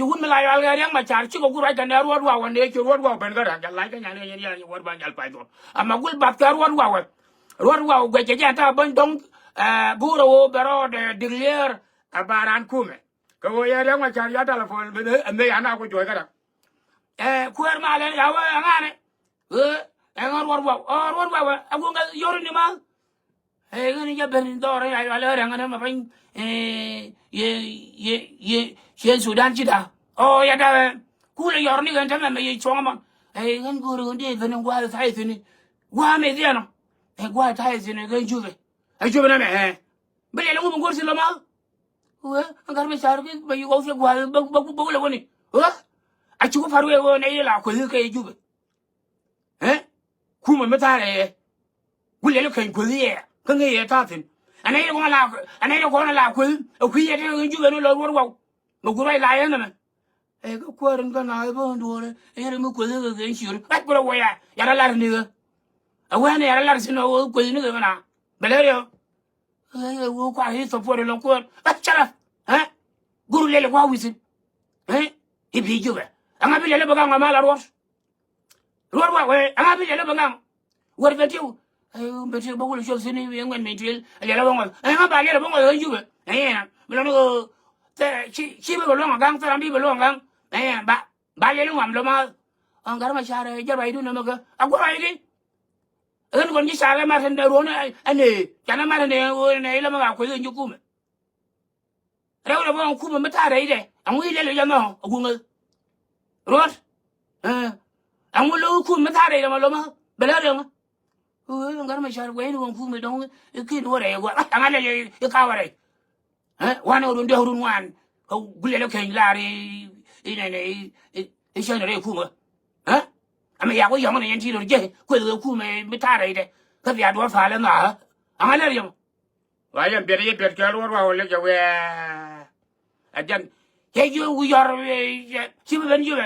Chukun malay alga yang macar chuko kurai kan ruat wa wande chu ruat wa ben ga dan lai kan yani yani war ban jal pai do amma gul bat ka ruat wa gwe je ta ban dong guro bero de diglier abaran kume ko ya yang macar ya telefon be me ana ko joy ga kuer ma le ya wa ngane ruat wa agu ga yor ni ma ngani ja ben do ya ala ngane ma ban ye Sudan cida ya da kula yor ni ganta me ye chonga ma ngan guru ndi venen gwa thai thini gwa me diano gwa thai thini gan juve juve na me bele lu ngor si lama wa ngar me sar ke be go fi gwa ba le woni a chu faru e wona ile la ko ke juve kuma metare gule le kan ko ye kan ye ta thin anai ko la ko ku ye de juve no lo wo mà cô lại lại nữa cái cô đừng có nói bao đùa đấy em mới quên cái chuyện bắt cô quay à giờ nó làm nữa quên này nó làm xin nó quên nữa mà nào bây giờ cô qua hết sập rồi lòng cô bắt chả hả guru lele qua quý xin ít bị chưa vậy anh ấy bị lele bằng mà là ruột quá vậy anh ấy bị lele bằng ruột về tiêu bây giờ bao nhiêu xin đi anh mình chơi lele bằng anh ấy bảo lele bằng rồi chưa vậy mình nó chi bê belong gang taram bi belong gang ba le ngam lo ma ngar ma share jar bay du na ma ga agwa ay di en kon ji share ma tan da ro na ane kana ma ne o ne la ma ko yin ku me rew na bon ku me ta re de an wi le ya ma agu ngal rot an wi lo ku me ta re ma lo ma bela de ma ngar ma share we ni ku me don ki do re wa an ale ka wa re wana urun de urun wan ko gulele ken laare ine shone re kuma ama ya ko yong ne yanti do je ko ku me tare de ka ya do fa le na amala yong wa yan be ye be ka ro wa le je we ajan ye yu yor chi be ben yu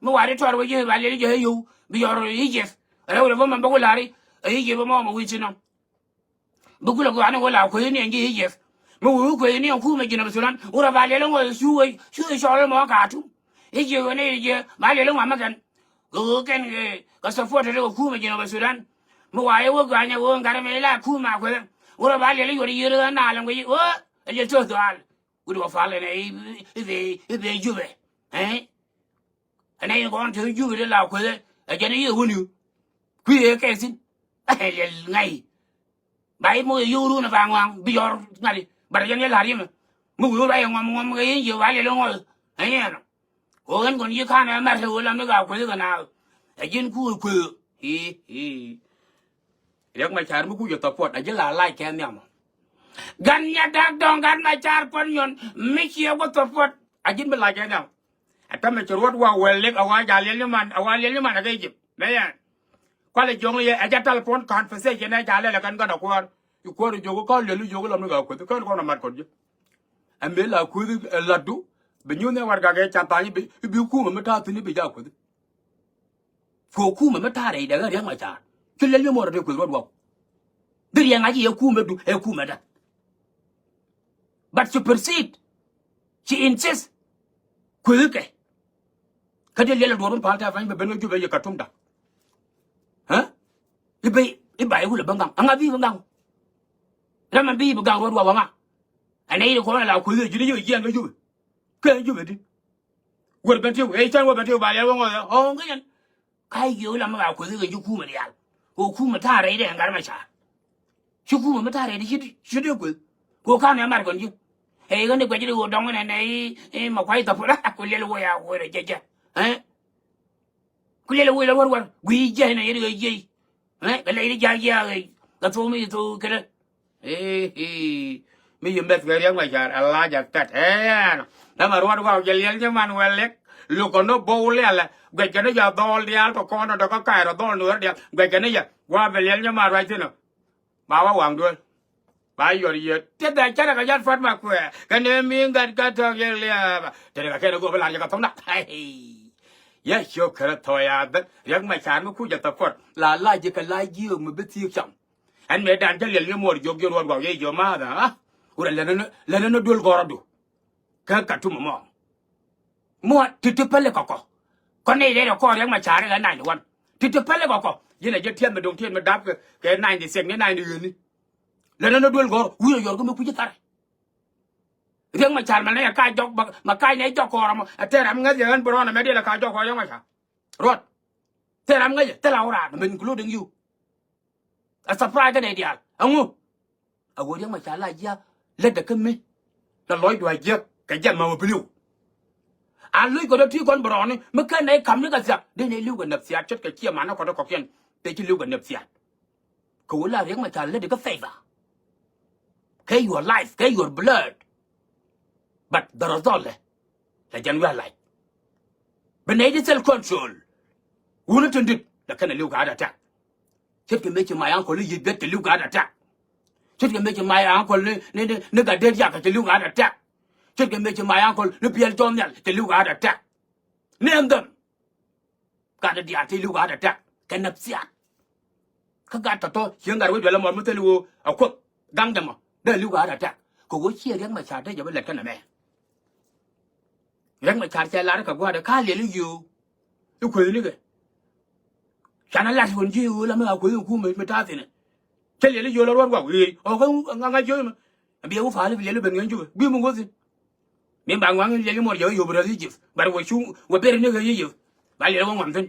mo wa de tor we je ba le je yu bi yor yi je re wo ma ba ko laare yi je ba mo wi chi no bu ku lo ko ana ko la ko ni ngi yi je mo wu ko ni ku me jina Sudan ura ba le ngo shu sho mo ka tu e je ne je ba le ngo ma kan go ken ka support de ku me jina Sudan mo wa ye wo ga nya wo ngara me la ku ma ko ura ba le yo ri ra na la ngo yi o e je to dal u do fa le ne e juve ana ye ko to juve de la ko e je ne ye woni ku ye ke sin le ngai ba mo yo ru na ba ngwang bi yor ngali bara yan yela rima mu yo ba ngom ga yin yo wale lo ngol ayen o gan gon yi kana ma se wala me ga ko ga na ajin ku yak ma char mu ku yo tapot ajin la lai ken nyam gan ya dak dong gan ma char pon yon mi chi yo tapot ajin be la ken nyam ata me chorot wa welek awa ja le man ga jip me yan ko le jong ye aja telefon conversation na ja le kan ga ko ko ro jogo ko le lu jogo la me ga ko na mat ko je ambe la ku la du be nyu ne war ga ga cha ta ni bi ku ma ta ti ni be ja ko ku ma ta re da ga ma cha ki le le mo re ko ro wa de ya nga ji ku me du ku ma da but to proceed she insists ku ke ka de le do ron pa ta fa be no ju be ka tum da i ba hu le bangang anga bi bangang Raman bi bu gang wa nga anai ko la ku ji ni yo yen ga ju ke ju be di wor ben ti e chan wo ben ti ba le wo ngo ga yan kai yo la ma ku ga ju ku ma ya ko ku ma ta re de ngar ma cha chu ku ma ta re de ji de ko ka ne mar kon ji e ga ne ko ji wo dong ne ne ma kwai ta fu la ku le wo ya wo re je ku le wo la war gui je ne ye ga je ga le ja ja ga to mi to ka mi yum bet gari ma jar Allah jatat na ma ruwa wa jeliel je man welek lu ko no bowle ala ga jana ja dol dial to kono do ka kai ro dol nur dia ga jana ya wa beliel je ma rai tino ba wa wang duol ba yor ye te da chana ga jan fat ma ku ga ne mi ngat ka to ye le te ga ke no go bela ya ka tong na ya sho kara to ya da yak ma chan mu ku ja ta fot la la je ka la ji mu be ti cham anh mẹ đàn chơi liền mua được vô vào vậy mà đó ủa là nó đuôi gò đó cả chung mà mua tụt pelle koko con này đây là con yang mà trả cái này luôn tụt pelle koko như này thiên mà đồng thiên mà đáp cái này thì xem cái này đi lần nó đuôi gò ui rồi có mấy quý ta riêng mà trả mà này cái chọc mà cái này chọc cò mà thế làm ngay giờ anh bro này mấy đây là cái chọc cò yang mà trả rồi thế làm ngay thế là ora mình including you a surprise cái này đi à ông à ui riêng mà trả lại ya lên được cái mi là lối đuổi ya cái chân mà blue anh lui có đôi khi con bro này mà cái này cầm nó cái gì đây này lưu cái nệp xiết chất cái kia mà nó có có kiên để chỉ lưu cái nệp xiết cố là riêng mà trả lên được cái favor cái your life cái your blood but the result là chân qua lại bên này thì self control uống chân đứt là cái này lưu cả đã chắc chết cái mấy chừng mày ăn còn lưu gì biết cái lưu cả đã chắc chết cái mấy chừng mày ăn còn nó cái đêm giặc cái lưu cả đã chắc chết cái mấy chừng mày ăn còn nó biên cho nhận cái lưu cả đã chắc name them cả cái dia thì lưu cả đã chắc cái nắp xiết các cái to hiện tại bây giờ là một cái lưu ở quốc găng đầm mà đây lưu cả đã chắc cô có chia riêng mà trả đây giờ bây lật cái này mẹ riêng mà trả xe lá nó qua được khá liền lưu yêu quên nữa kìa chả nó là quên chiêu là mớiเอาquên khu mình ta thế này cái liền lưu là luôn quả gì không ngay chơi mà bây giờ phải là liền bên ngay chơi bây giờ có gì miếng bảng quang liền một giờ rồi gì chứ bà rồi xuống và bên nữa cái gì chứ bà liền không hoàn thành